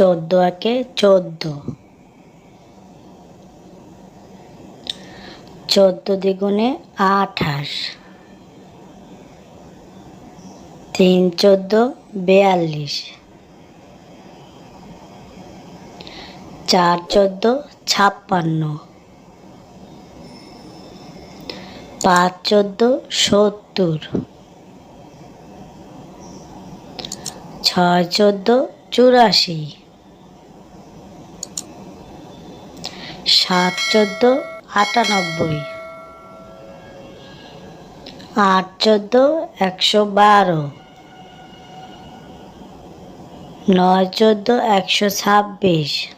14 একে 14, 14 দ্বিগুণে 28, 3 14 42, 4 14 56, 5 14 70, 6 14 84, 7 14 98, 8 14 112, 9 14 126,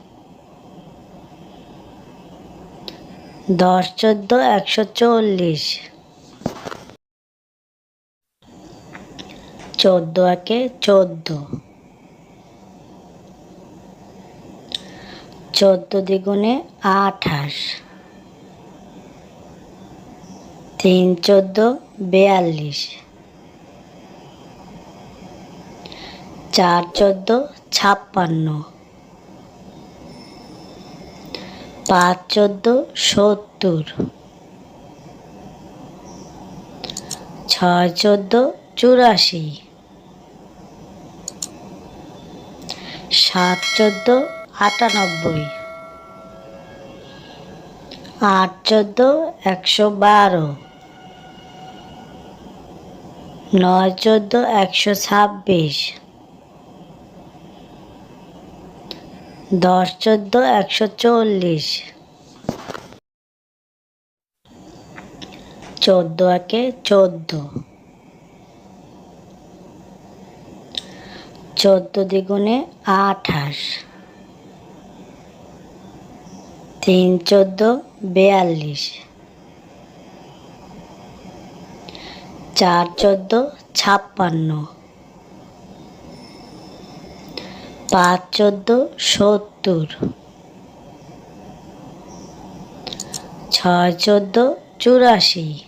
10 14 140, 14 একে 14, 14 দ্বিগুণে 28, 3 14 42, 4 14 56, 5 14 70, 6 14 84, 7 14 98, 8 14 112, 9 14 126, 10 14 140, 14 একে 14, 14 দ্বিগুণে 28, 3 14 42, 4 14 56, 5 14 70,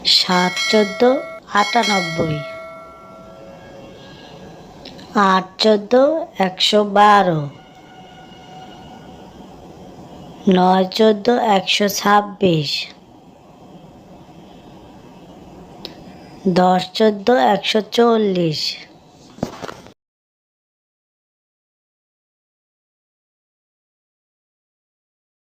6 14 84, 7 14 98, 8 14 112, 9 14 126, 10 14 140,